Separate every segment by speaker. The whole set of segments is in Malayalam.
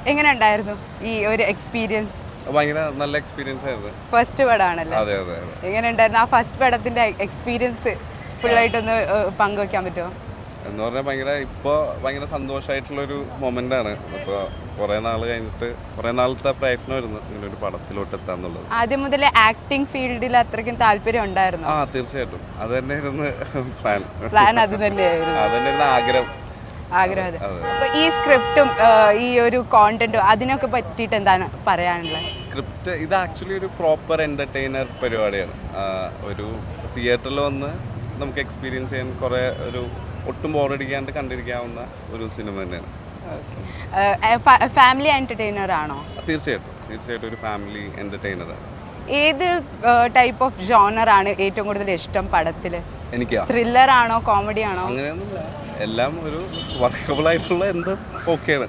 Speaker 1: എങ്ങനെ ഉണ്ടായിരുന്നു ഈ ഒരു എക്സ്പീരിയൻസ്?
Speaker 2: ഭയങ്കര നല്ല എക്സ്പീരിയൻസ് ആയിരുന്നു.
Speaker 1: ഫസ്റ്റ് പടമാണല്ലോ.
Speaker 2: അതെ അതെ അതെ.
Speaker 1: എങ്ങനെ ഉണ്ടായിരുന്നു ആ ഫസ്റ്റ് പടത്തിന്റെ എക്സ്പീരിയൻസ്? ഫുള്ളായിട്ടൊന്ന് പങ്കുവെക്കാൻ പറ്റുമോ?
Speaker 2: എന്ന് പറഞ്ഞാൽ ഭയങ്കര സന്തോഷമായിട്ടുള്ളൊരു മൊമെന്റ് ആണ്. ഇപ്പോൾ കുറേ നാൾ കഴിഞ്ഞിട്ട് കുറേ നാളത്തെ പ്രയത്നമായിരുന്നു ഇങ്ങനെ ഒരു പടത്തിലോട്ട് എത്താന്നുള്ളത്.
Speaker 1: ആദ്യം മുതലേ ആക്ടിങ് ഫീൽഡിൽ അത്രയ്ക്കും താല്പര്യം ഉണ്ടായിരുന്നു?
Speaker 2: തീർച്ചയായിട്ടും അത് തന്നെയായിരുന്നു
Speaker 1: പ്ലാൻ. അത് തന്നെയായിരുന്നു
Speaker 2: ആഗ്രഹം.
Speaker 1: അപ്പൊ ഈ സ്ക്രിപ്റ്റും ഈ ഒരു കോണ്ടന്റും അതിനൊക്കെ പറ്റിയിട്ട് എന്താണ് പറയാനുള്ളത്?
Speaker 2: സ്ക്രിപ്റ്റ് ഇത് ആക്ച്വലി ഒരു പ്രോപ്പർ എന്റർടൈനർ പരിപാടിയാണ്. ഒരു തിയേറ്ററിൽ വന്ന് നമുക്ക് എക്സ്പീരിയൻസ് ചെയ്യാൻ കുറേ ഒരു ഒട്ടും ബോറടിക്കാണ്ട് കണ്ടിരിക്കാവുന്ന ഒരു സിനിമ തന്നെയാണ്.
Speaker 1: ഫാമിലി എന്റർടൈനർ ആണോ?
Speaker 2: തീർച്ചയായിട്ടും ഒരു ഫാമിലി എന്റർടൈനറാണ്.
Speaker 1: ഏത് ടൈപ്പ് ഓഫ് ജോണർ ആണ് ഏറ്റവും കൂടുതൽ ഇഷ്ടം പടത്തിൽ?
Speaker 2: എനിക്ക്
Speaker 1: ത്രില്ലർ ആണോ കോമഡി ആണോ?
Speaker 2: അങ്ങനെയൊന്നുമില്ല, എല്ലാം ഒരു വർക്കബിൾ ആയിട്ടുള്ള എന്തും ഓക്കെയാണ്.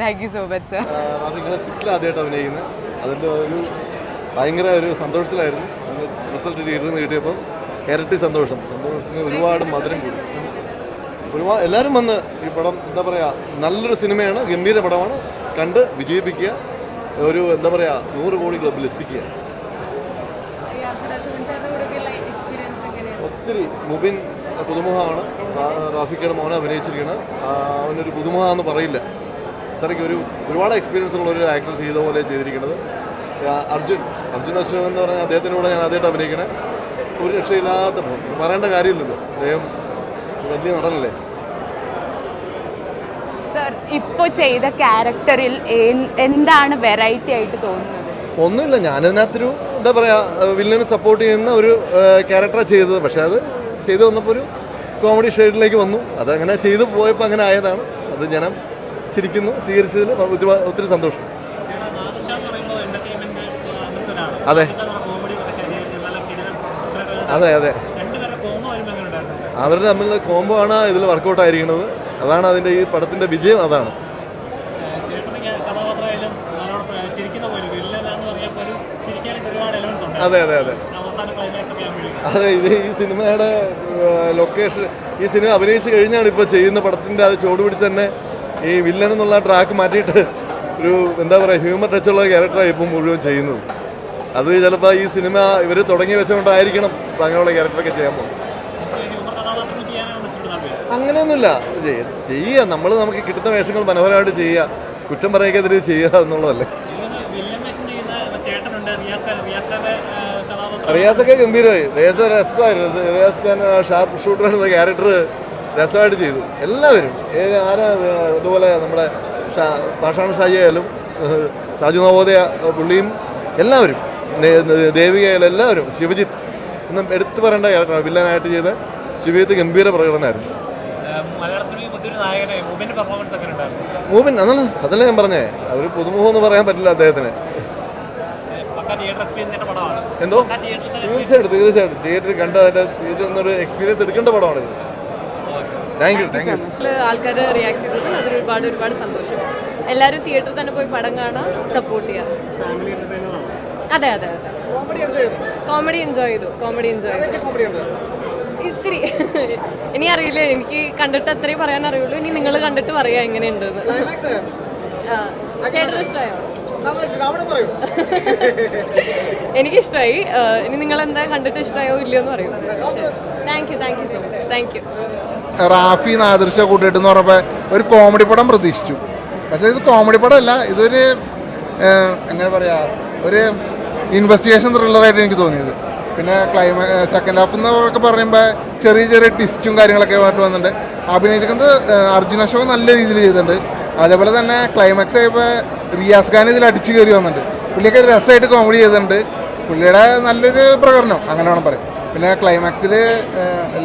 Speaker 1: Thank you so much sir.
Speaker 3: സ്ക്രിപ്റ്റിൽ ആദ്യമായിട്ട് അഭിനയിക്കുന്നത്, അതിൻ്റെ ഒരു ഭയങ്കര ഒരു സന്തോഷത്തിലായിരുന്നു. റിസൾട്ട് തിയേറ്ററിൽ കിട്ടിയപ്പോൾ ഇരട്ടി സന്തോഷത്തിന് ഒരുപാട് മധുരം കൂടി. ഒരുപാട് എല്ലാവരും വന്ന് ഈ പടം എന്താ പറയുക, നല്ലൊരു സിനിമയാണ്, ഗംഭീര പടമാണ്, കണ്ട് വിജയിപ്പിക്കുക, ഒരു എന്താ പറയുക 100 കോടി ക്ലബിൽ എത്തിക്കുക. ഒത്തിരി മുബിൻ പുതുമുഖമാണ്, റാഫിക്കയുടെ മോനെ അഭിനയിച്ചിരിക്കുന്നത്. അവനൊരു പുതുമുഖമെന്ന് പറയില്ല, അത്രയ്ക്ക് ഒരുപാട് എക്സ്പീരിയൻസ് ഉള്ള ഒരു ആക്ടർ ചെയ്ത പോലെ ചെയ്തിരിക്കുന്നത്. അർജുൻ അശോകൻ എന്ന് പറഞ്ഞാൽ അദ്ദേഹത്തിൻ്റെ കൂടെ ഞാൻ ആദ്യമായിട്ട് അഭിനയിക്കണേ. ഒരു രക്ഷയില്ലാത്ത പറയേണ്ട കാര്യമില്ലല്ലോ, അദ്ദേഹം വലിയ നടനല്ലേ.
Speaker 1: സർ, ഇപ്പോൾ ചെയ്ത ക്യാരക്ടറിൽ എന്താണ് വെറൈറ്റി ആയിട്ട് തോന്നുന്നത്?
Speaker 3: ഒന്നുമില്ല, ഞാനതിനകത്തൊരു എന്താ പറയുക വില്ലനെ സപ്പോർട്ട് ചെയ്യുന്ന ഒരു ക്യാരക്ടറാണ് ചെയ്തത്. പക്ഷേ അത് ചെയ്തു വന്നപ്പോൾ ഒരു കോമഡി ഷെയ്ഡിലേക്ക് വന്നു. അതങ്ങനെ ചെയ്തു പോയപ്പോൾ അങ്ങനെ ആയതാണ്. അത് ജനം ചിരിക്കുന്നു, സ്വീകരിച്ചതിൽ ഒത്തിരി സന്തോഷം. അതെ അതെ അതെ, അവരുടെ തമ്മിലുള്ള കോംബോ ആണ് ഇതിൽ വർക്കൗട്ട് ആയിരിക്കുന്നത്. അതാണ് അതിൻ്റെ ഈ പടത്തിൻ്റെ വിജയം. അതാണ് അതെ അതെ അതെ അതെ. ഇത് ഈ സിനിമയുടെ ലൊക്കേഷൻ, ഈ സിനിമ അഭിനയിച്ച് കഴിഞ്ഞാണ് ഇപ്പോൾ ചെയ്യുന്ന പടത്തിൻ്റെ അത് ചുവട് പിടിച്ച് തന്നെ ഈ വില്ലൻ എന്നുള്ള ട്രാക്ക് മാറ്റിയിട്ട് ഒരു എന്താ പറയുക ഹ്യൂമർ ടച്ചുള്ള ക്യാരക്ടറാണ് ഇപ്പം മുഴുവൻ ചെയ്യുന്നത്. അത് ചിലപ്പോൾ ഈ സിനിമ ഇവർ തുടങ്ങി വെച്ചുകൊണ്ടായിരിക്കണം ഇപ്പം അങ്ങനെയുള്ള ക്യാരക്ടറൊക്കെ ചെയ്യാൻ പോകും. അങ്ങനെയൊന്നുമില്ല, ചെയ്യുക നമ്മൾ, നമുക്ക് കിട്ടുന്ന വേഷങ്ങൾ മനോഹരമായിട്ട് ചെയ്യുക, കുറ്റം പറയാതിരി ചെയ്യുക എന്നുള്ളതല്ലേ. റിയാസൊക്കെ ഗംഭീരമായി, രസമായിരുന്നു. റിയാസ് ഖാൻ ഷാർപ്പ് ഷൂട്ടർ എന്ന ക്യാരക്ടർ രസമായിട്ട് ചെയ്തു. എല്ലാവരും ആരാ ഇതുപോലെ നമ്മുടെ പാഷാണ് ഷാജി ആയാലും സാജു നവോദയ പുള്ളിയും എല്ലാവരും, ദേവികയായാലും എല്ലാവരും, ശിവജിത്ത് ഒന്നും എടുത്തു പറയേണ്ട ക്യാരക്ടറാണ് വില്ലനായിട്ട് ചെയ്ത ശിവജിത്ത്. ഗംഭീര പ്രകടനമായിരുന്നു. മൂവിൻ അതല്ലേ ഞാൻ പറഞ്ഞേ, ഒരു പുതുമുഖം എന്ന് പറയാൻ പറ്റില്ല അദ്ദേഹത്തിന്. എന്തോ തീർച്ചയായിട്ടും തിയേറ്ററിൽ കണ്ട് അതിൻ്റെ ഒരു എക്സ്പീരിയൻസ് എടുക്കേണ്ട പടമാണിത്. Thank you.
Speaker 4: ആൾക്കാർ റിയാക്ട് ചെയ്തത് അതൊരു ഒരുപാട് സന്തോഷം. എല്ലാവരും തിയേറ്ററിൽ തന്നെ പോയി പടം കാണാൻ സപ്പോർട്ട് ചെയ്യാം. അതെ അതെ അതെ, കോമഡി എൻജോയ് ചെയ്തു. ഇത്തിരി ഇനി അറിയില്ല, എനിക്ക് കണ്ടിട്ട് അത്രയും പറയാൻ അറിയുള്ളൂ. ഇനി നിങ്ങൾ കണ്ടിട്ട് പറയാം എങ്ങനെയുണ്ടെന്ന്. ചേട്ടന് ഇഷ്ടമായോ? എനിക്കിഷ്ടമായി. ഇനി നിങ്ങൾ എന്താ കണ്ടിട്ട് ഇഷ്ടമായോ ഇല്ലയോ എന്ന് പറയൂ. Thank you so much. Thank you.
Speaker 5: Rafi Nadirsha കൂട്ടിയിട്ടെന്ന് പറഞ്ഞപ്പോൾ ഒരു കോമഡി പടം പ്രതീക്ഷിച്ചു. പക്ഷേ ഇത് കോമഡി പടമല്ല, ഇതൊരു എങ്ങനെ പറയാ, ഒരു ഇൻവെസ്റ്റിഗേഷൻ ത്രില്ലറായിട്ട് എനിക്ക് തോന്നിയത്. പിന്നെ സെക്കൻഡ് ഹാഫ് എന്നൊക്കെ പറയുമ്പോൾ ചെറിയ ട്വിസ്റ്റും കാര്യങ്ങളൊക്കെ ആയിട്ട് വന്നിട്ടുണ്ട്. അഭിനയിച്ചിരിക്കുന്നത് അർജുൻ അശോകൻ നല്ല രീതിയിൽ ചെയ്തിട്ടുണ്ട്. അതേപോലെ തന്നെ ക്ലൈമാക്സ് ആയപ്പോൾ റിയാസ് ഖാൻ ഇതിൽ അടിച്ചു കയറി വന്നിട്ടുണ്ട്. പുള്ളിയൊക്കെ രസമായിട്ട് കോമഡി ചെയ്തിട്ടുണ്ട്. പുള്ളിയുടെ നല്ലൊരു പ്രകടനം അങ്ങനെ വേണം പറയാം. പിന്നെ ക്ലൈമാക്സിൽ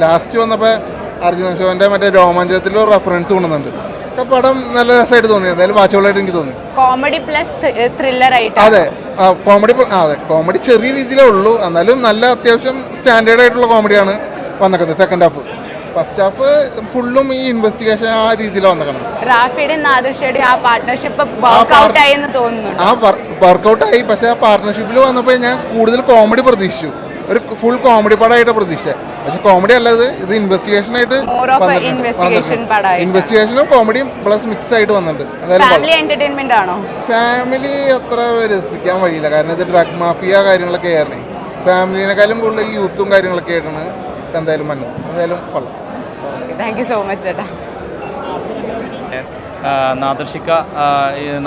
Speaker 5: ലാസ്റ്റ് വന്നപ്പോൾ അർജുൻ അശോകൻ്റെ മറ്റേ രോമാഞ്ചത്തിലുള്ള റെഫറൻസ് കൊണ്ടുവന്നുണ്ട്. പടം നല്ല രസമായിട്ട് തോന്നി. എന്തായാലും വാച്ചബിളായിട്ട് എനിക്ക് തോന്നി.
Speaker 1: കോമഡി പ്ലസ് ത്രില്ലർ ആയിട്ട്.
Speaker 5: അതെ, കോമഡി ചെറിയ രീതിയിലേ ഉള്ളൂ, എന്നാലും നല്ല അത്യാവശ്യം സ്റ്റാൻഡേർഡ് ആയിട്ടുള്ള കോമഡിയാണ് വന്നേക്കുന്നത്. സെക്കൻഡ് ഹാഫ്, ഫസ്റ്റ് ഹാഫ് ഫുള്ളും ഈ ഇൻവെസ്റ്റിഗേഷൻ ആ രീതിയിലാണ് വന്നേക്കുന്നത്.
Speaker 1: റാഫിയുടെ നാദൃശയുടെ ആ പാർട്ട്ണർഷിപ്പ് വർക്ക്ഔട്ട് ആയി എന്ന് തോന്നുന്നു.
Speaker 5: വർക്ക്ഔട്ട് ആയി, പക്ഷെ ആ പാർട്ട്ണർഷിപ്പിൽ വന്നപ്പോൾ ഞാൻ കൂടുതൽ കോമഡി പ്രതീക്ഷിച്ചു. ഒരു ഫുൾ കോമഡി പടമായിട്ട് പ്രതീക്ഷിച്ചത്. പക്ഷെ കോമഡി അല്ലാതെ ഇത് ഇൻവെസ്റ്റിഗേഷനായിട്ട് ഇൻവെസ്റ്റിഗേഷനും കോമഡിയും പ്ലസ് മിക്സ് ആയിട്ട് വന്നിട്ടുണ്ട്. ഫാമിലി അത്ര രസിക്കാൻ വഴിയില്ല, കാരണം ഇത് ഡ്രഗ് മാഫിയ കാര്യങ്ങളൊക്കെ ആയിരുന്നേ. ഫാമിലിനെക്കാളും കൂടുതൽ ഈ യൂത്തും കാര്യങ്ങളൊക്കെ ആയിട്ടാണ് എന്തായാലും വന്നത്. എന്തായാലും കൊള്ളാം.
Speaker 1: താങ്ക് യു സോ മച്ച് ചേട്ടാ.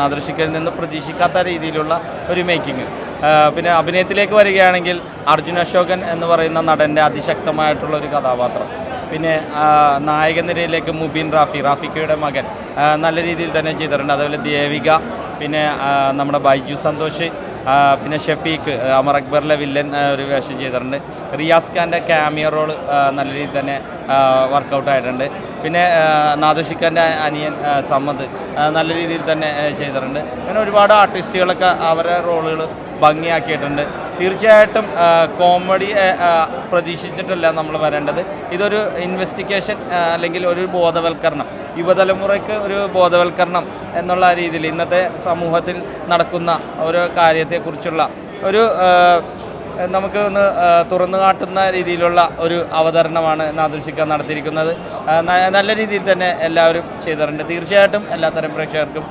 Speaker 6: നാദൃശിക്കയിൽ നിന്ന് പ്രതീക്ഷിക്കാത്ത രീതിയിലുള്ള ഒരു മേക്കിംഗ്. പിന്നെ അഭിനയത്തിലേക്ക് വരികയാണെങ്കിൽ അർജുൻ അശോകൻ എന്ന് പറയുന്ന നടൻ്റെ അതിശക്തമായിട്ടുള്ള ഒരു കഥാപാത്രം. പിന്നെ നായക നിരയിലേക്ക് മുബീൻ റാഫിക്കയുടെ മകൻ നല്ല രീതിയിൽ തന്നെ ചെയ്തിട്ടുണ്ട്. അതുപോലെ ദേവിക, പിന്നെ നമ്മുടെ ബൈജു സന്തോഷ്, പിന്നെ ഷഫീഖ് അമർ അക്ബറിലെ വില്ലൻ ഒരു വേഷം ചെയ്തിട്ടുണ്ട്. റിയാസ് ഖാൻ്റെ ക്യാമിയോ റോള് നല്ല രീതിയിൽ തന്നെ വർക്കൗട്ട് ആയിട്ടുണ്ട്. പിന്നെ നാദൃശിക്കൻ്റെ അനിയൻ സമ്മദ് നല്ല രീതിയിൽ തന്നെ ചെയ്തിട്ടുണ്ട്. അങ്ങനെ ഒരുപാട് ആർട്ടിസ്റ്റുകളൊക്കെ അവരുടെ റോളുകൾ ഭംഗിയാക്കിയിട്ടുണ്ട്. തീർച്ചയായിട്ടും കോമഡി പ്രതീക്ഷിച്ചിട്ടല്ല നമ്മൾ വരേണ്ടത്. ഇതൊരു ഇൻവെസ്റ്റിഗേഷൻ അല്ലെങ്കിൽ ഒരു ബോധവൽക്കരണം, യുവതലമുറയ്ക്ക് ഒരു ബോധവൽക്കരണം എന്നുള്ള രീതിയിൽ ഇന്നത്തെ സമൂഹത്തിൽ നടക്കുന്ന ഓരോ കാര്യത്തെക്കുറിച്ചുള്ള ഒരു നമുക്ക് ഒന്ന് തുറന്നു കാട്ടുന്ന രീതിയിലുള്ള ഒരു അവതരണമാണ് നാദൃശിക്ക നടത്തിയിരിക്കുന്നത്. നല്ല രീതിയിൽ തന്നെ എല്ലാവരും ചെയ്തിട്ടുണ്ട്. തീർച്ചയായിട്ടും എല്ലാത്തരം പ്രേക്ഷകർക്കും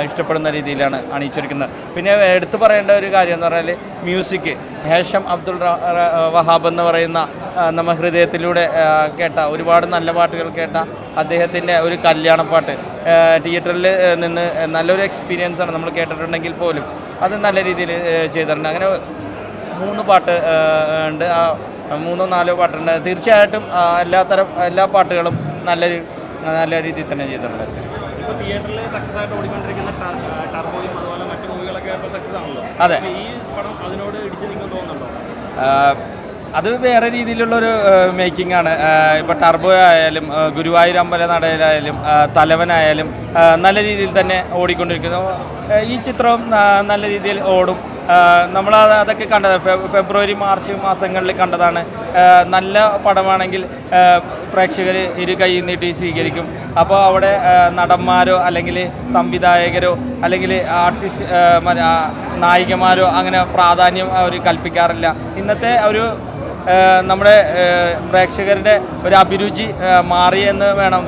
Speaker 6: ഇഷ്ടപ്പെടുന്ന രീതിയിലാണ് അണിയിച്ചൊരുക്കുന്നത്. പിന്നെ എടുത്തു പറയേണ്ട ഒരു കാര്യം എന്ന് പറഞ്ഞാൽ മ്യൂസിക്. ഹേഷം അബ്ദുൾ വഹാബ് എന്ന് പറയുന്ന നമ്മ ഹൃദയത്തിലൂടെ കേട്ട ഒരുപാട് നല്ല പാട്ടുകൾ കേട്ട അദ്ദേഹത്തിൻ്റെ ഒരു കല്യാണപ്പാട്ട് തിയേറ്ററിൽ നിന്ന് നല്ലൊരു എക്സ്പീരിയൻസാണ് നമ്മൾ കേട്ടിട്ടുണ്ടെങ്കിൽ പോലും അത് നല്ല രീതിയിൽ ചെയ്തിട്ടുണ്ട്. അങ്ങനെ 3 പാട്ട് ഉണ്ട്, 3-4 പാട്ടുണ്ട്. തീർച്ചയായിട്ടും എല്ലാ പാട്ടുകളും നല്ല രീതിയിൽ തന്നെ ചെയ്തിട്ടുണ്ട്.
Speaker 7: ഇപ്പോൾ തിയേറ്ററിൽ സക്സസ് ആയിട്ട് ഓടിക്കൊണ്ടിരിക്കുന്ന ടർബോയും അതുപോലെ മറ്റു മൂവികളൊക്കെ ഇപ്പോൾ സക്സസ് ആണല്ലോ.
Speaker 6: അതെ,
Speaker 7: ഈ പടം അതിനോട് ഇടിച്ച് നിങ്ങൾ തോന്നുന്നുണ്ടോ?
Speaker 6: അത് വേറെ രീതിയിലുള്ളൊരു മേക്കിംഗ് ആണ്. ഇപ്പോൾ ടർബോ ആയാലും ഗുരുവായൂർ അമ്പല നടയിലായാലും തലവനായാലും നല്ല രീതിയിൽ തന്നെ ഓടിക്കൊണ്ടിരിക്കുന്നു. ഈ ചിത്രവും നല്ല രീതിയിൽ ഓടും. നമ്മൾ അതൊക്കെ കണ്ടത് ഫെബ്രുവരി മാർച്ച് മാസങ്ങളിൽ കണ്ടതാണ്. നല്ല പടമാണെങ്കിൽ പ്രേക്ഷകർ ഇരു കൈ നീട്ടി സ്വീകരിക്കും. അപ്പോൾ അവിടെ നടന്മാരോ അല്ലെങ്കിൽ സംവിധായകരോ അല്ലെങ്കിൽ നായികമാരോ അങ്ങനെ പ്രാധാന്യം അവർ കൽപ്പിക്കാറില്ല. ഇന്നത്തെ ഒരു നമ്മുടെ പ്രേക്ഷകരുടെ ഒരു അഭിരുചി മാറിയെന്ന് വേണം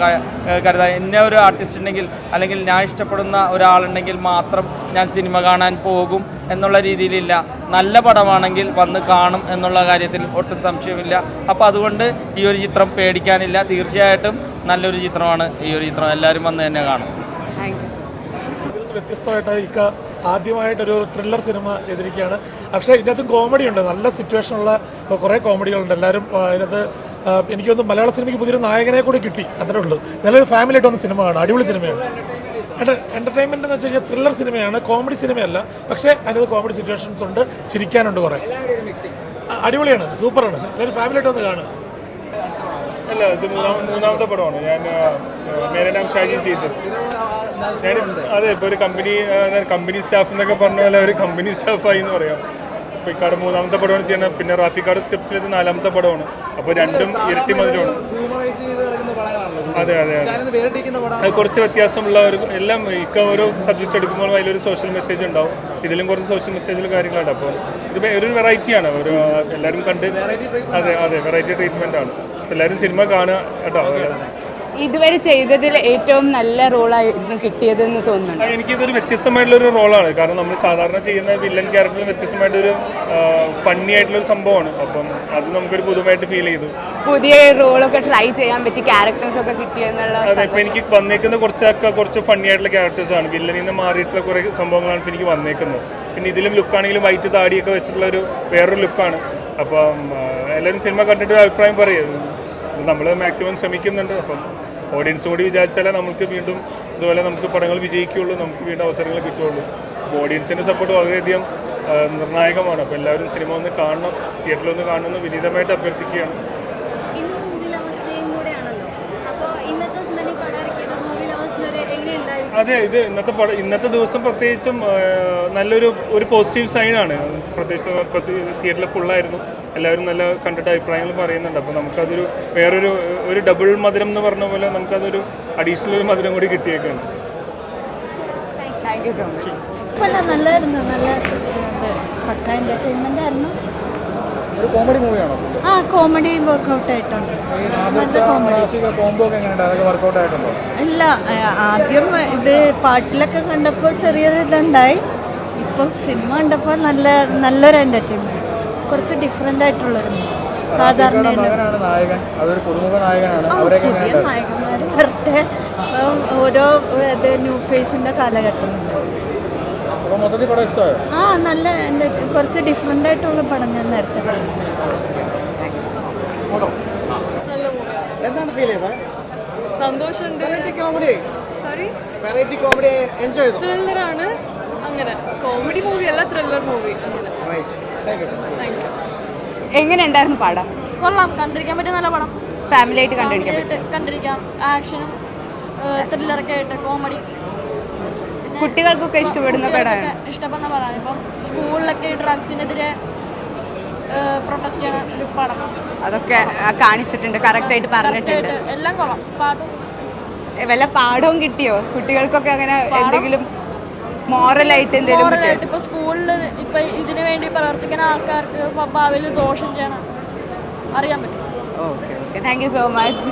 Speaker 6: കരുതാൻ. എന്നെ ഒരു ആർട്ടിസ്റ്റ് ഉണ്ടെങ്കിൽ അല്ലെങ്കിൽ ഞാൻ ഇഷ്ടപ്പെടുന്ന ഒരാളുണ്ടെങ്കിൽ മാത്രം ഞാൻ സിനിമ കാണാൻ പോകും എന്നുള്ള രീതിയിലില്ല. നല്ല പടമാണെങ്കിൽ വന്ന് കാണും എന്നുള്ള കാര്യത്തിൽ ഒട്ടും സംശയമില്ല. അപ്പോൾ അതുകൊണ്ട് ഈ ഒരു ചിത്രം പേടിക്കാനില്ല. തീർച്ചയായിട്ടും നല്ലൊരു ചിത്രമാണ് ഈ ഒരു ചിത്രം. എല്ലാവരും വന്ന് തന്നെ കാണും.
Speaker 8: വ്യത്യസ്തമായിട്ട് ആദ്യമായിട്ടൊരു ത്രില്ലർ സിനിമ ചെയ്തിരിക്കുകയാണ്. പക്ഷേ ഇതിനകത്തും കോമഡി ഉണ്ട്, നല്ല സിറ്റുവേഷനുള്ള കുറേ കോമഡികളുണ്ട്. എല്ലാവരും ഇതിനകത്ത് എനിക്കൊന്നും മലയാള സിനിമയ്ക്ക് പുതിയൊരു നായകനെ കൂടി കിട്ടി, അത്രേ ഉള്ളൂ. നല്ലൊരു ഫാമിലി ആയിട്ട് വന്ന സിനിമയാണ്, അടിപൊളി സിനിമയാണ്. എൻ്റർടൈൻമെൻറ്റ് എന്ന് വെച്ച് കഴിഞ്ഞാൽ ത്രില്ലർ സിനിമയാണ്, കോമഡി സിനിമയല്ല. പക്ഷേ അതിനകത്ത് കോമഡി സിറ്റുവേഷൻസ് ഉണ്ട്, ചിരിക്കാനുണ്ട് കുറേ. അടിപൊളിയാണ്, സൂപ്പറാണ്. നല്ലൊരു ഫാമിലി ആയിട്ട് വന്ന് കാണുക.
Speaker 9: അല്ല, ഇത് മൂന്നാമത്തെ പടമാണ് ഞാൻ മേരെ നാം ഷാജിൻ ചെയ്തത്. അതെ, ഇപ്പോൾ ഒരു കമ്പനി സ്റ്റാഫ് എന്നൊക്കെ പറഞ്ഞ പോലെ ഒരു കമ്പനി സ്റ്റാഫായി എന്ന് പറയാം. ഇപ്പോൾ ഇക്കാട് മൂന്നാമത്തെ പടമാണ് ചെയ്യുന്നത്. പിന്നെ റാഫിക്കാട് സ്ക്രിപ്റ്റിൽ ഇത് 4ാമത്തെ പടമാണ്. അപ്പോൾ രണ്ടും ഇരട്ടി മധുരമാണ്. അതെ അതെ അതെ, അത് കുറച്ച് വ്യത്യാസമുള്ള ഒരു എല്ലാം ഓരോ സബ്ജക്റ്റ് എടുക്കുമ്പോൾ അതിലൊരു സോഷ്യൽ മെസ്സേജ് ഉണ്ടാവും. ഇതിലും കുറച്ച് സോഷ്യൽ മെസ്സേജുള്ള കാര്യങ്ങളുണ്ട്. അപ്പോൾ ഇത് ഒരു വെറൈറ്റിയാണ്, ഒരു എല്ലാവരും കണ്ട്. അതെ അതെ, വെറൈറ്റി ട്രീറ്റ്മെൻ്റ് ആണ്. എല്ലാവരും സിനിമ കാണുക കേട്ടോ.
Speaker 1: ഇതുവരെ ചെയ്തതിൽ ഏറ്റവും നല്ല റോളായിരുന്നു കിട്ടിയതെന്ന് തോന്നുന്നു.
Speaker 9: എനിക്കിതൊരു വ്യത്യസ്തമായിട്ടുള്ളൊരു റോളാണ്. കാരണം നമ്മൾ സാധാരണ ചെയ്യുന്ന വില്ലൻ ക്യാരക്ടറിൽ വ്യത്യസ്തമായിട്ടൊരു ഫണ്ണി ആയിട്ടുള്ളൊരു സംഭവമാണ്. അപ്പം അത് നമുക്കൊരു പുതുമായിട്ട് ഫീൽ ചെയ്തു.
Speaker 1: പുതിയ റോളൊക്കെ ട്രൈ ചെയ്യാൻ പറ്റി, ക്യാരക്ടേഴ്സൊക്കെ കിട്ടിയെന്നുള്ള.
Speaker 9: അതെ, ഇപ്പം എനിക്ക് വന്നേക്കുന്ന കുറച്ച് ഫണ്ണി ആയിട്ടുള്ള ക്യാരക്ടേഴ്സാണ്. വില്ലനിൽ നിന്ന് മാറിയിട്ടുള്ള കുറേ സംഭവങ്ങളാണ് ഇപ്പം എനിക്ക് വന്നേക്കുന്നത്. പിന്നെ ഇതിലും ലുക്കാണെങ്കിലും വൈറ്റ് താടിയൊക്കെ വെച്ചിട്ടുള്ള വേറൊരു ലുക്കാണ്. അപ്പം എല്ലാവരും സിനിമ കണ്ടിട്ട് ഒരു അഭിപ്രായം പറയും. നമ്മൾ മാക്സിമം ശ്രമിക്കുന്നുണ്ട്. അപ്പം ഓഡിയൻസ് കൂടി വിചാരിച്ചാലേ നമുക്ക് വീണ്ടും ഇതുപോലെ നമുക്ക് പടങ്ങൾ വിജയിക്കുകയുള്ളൂ, നമുക്ക് വീണ്ടും അവസരങ്ങൾ കിട്ടുകയുള്ളൂ. അപ്പോൾ ഓഡിയൻസിൻ്റെ സപ്പോർട്ട് വളരെയധികം നിർണായകമാണ്. അപ്പോൾ എല്ലാവരും സിനിമ ഒന്ന് കാണണം, തിയേറ്ററിൽ ഒന്ന് കാണണമെന്ന് വിനീതമായിട്ട് അഭ്യർത്ഥിക്കുകയാണ്. അതെ, ഇത് ഇന്നത്തെ ദിവസം പ്രത്യേകിച്ചും നല്ലൊരു പോസിറ്റീവ് സൈനാണ്. പ്രത്യേകിച്ച് തിയേറ്ററിൽ ഫുള്ളായിരുന്നു. എല്ലാവരും നല്ല കണ്ടിട്ട് അഭിപ്രായങ്ങൾ പറയുന്നുണ്ട്. അപ്പോൾ നമുക്കതൊരു വേറൊരു ഡബിൾ മധുരം എന്ന് പറഞ്ഞ പോലെ നമുക്കതൊരു അഡീഷണൽ ഒരു മധുരം കൂടി കിട്ടിയേക്കാണ്.
Speaker 1: Thank you so much.
Speaker 10: നല്ലായിരുന്നു, നല്ല പക്ക എൻ്റർടൈൻമെൻ്റ് ആയിരുന്നു.
Speaker 7: ഒരു കോമഡി മൂവിയാണോ?
Speaker 4: ആ കോമഡി വർക്കൗട്ട് ആയിട്ടുണ്ട്.
Speaker 7: കോംബോ ഒക്കെ എങ്ങനെയുണ്ട്? അതൊക്കെ വർക്കൗട്ട് ആയിട്ടുണ്ടോ?
Speaker 4: ഇല്ല, ആദ്യം ഇത് പാട്ടിലൊക്കെ കണ്ടപ്പോൾ ചെറിയൊരു ഇതുണ്ടായി. ഇപ്പം സിനിമ കണ്ടപ്പോൾ നല്ലൊരു എൻ്റർടൈൻമെൻറ്റ്, കുറച്ച് ഡിഫറെൻ്റ് ആയിട്ടുള്ളൊരു സാധാരണ
Speaker 7: മകനാണ് നായകൻ, അതൊരു പുതുമുഖ നായകനാണ്. അവരൊക്കെ
Speaker 4: പുതിയ നായകന്മാർ വരട്ടെ. ഓരോ ന്യൂ ഫേസിൻ്റെ കാലഘട്ടമുണ്ട്.
Speaker 7: അപ്പോൾ മൊത്തത്തിൽ പടം ഇഷ്ടമായോ?
Speaker 4: ആ നല്ല കുറച്ച് ഡിഫറെൻ്റ് ആയിട്ടുള്ള പടം ഞാൻ നേരത്തെ പറഞ്ഞു.
Speaker 10: എന്താണ് ഫീൽ ചെയ്തത്?
Speaker 4: സന്തോഷമുണ്ട്.
Speaker 10: Comedy
Speaker 4: sorry,
Speaker 10: variety comedy enjoy ചെയ്തു.
Speaker 4: ത്രില്ലറാണ്. അങ്ങനെ കോമഡി മൂവി അല്ല, ത്രില്ലർ മൂവി.
Speaker 10: Thank you.
Speaker 1: എങ്ങനെ ഉണ്ടായിരുന്നു പടം?
Speaker 4: കൊള്ളാം, കണ്ടിരിക്കാൻ പറ്റിയ നല്ല പടം.
Speaker 1: ഫാമിലി ആയിട്ട് കണ്ടിരിക്കാൻ പറ്റും.
Speaker 4: കണ്ടിരിക്കാം. ആക്ഷനും ത്രില്ലറൊക്കെ ആയിട്ട് കോമഡി
Speaker 1: കുട്ടികൾക്കൊക്കെ ഇഷ്ടപ്പെടുന്ന പടമാണ്.
Speaker 4: ഇഷ്ടപ്പെടുന്ന പടമാണ്. ഇപ്പം സ്കൂളിലൊക്കെ ഡ്രഗ്സിനെതിരെ പ്രൊട്ടസ്റ്റ് ചെയ്യണ ഒരു പടം.
Speaker 1: അതൊക്കെ കാണിച്ചിട്ടുണ്ട്, കറക്റ്റായിട്ട് പറഞ്ഞിട്ടുണ്ട്.
Speaker 4: എല്ലാം കൊള്ളാം. പാട്ടും
Speaker 1: വല്ല പാഠവും കിട്ടിയോ കുട്ടികൾക്കൊക്കെ? അങ്ങനെ എന്തെങ്കിലും മോറലായിട്ട് എന്തെങ്കിലും
Speaker 4: മോറലായിട്ട് ഇപ്പൊ സ്കൂളിൽ ഇപ്പൊ ഇതിനു വേണ്ടി പ്രവർത്തിക്കുന്ന ആൾക്കാർക്ക് ഭാവിയിൽ ദോഷം ചെയ്യണം അറിയാൻ പറ്റും.
Speaker 1: Okay, thank you so much.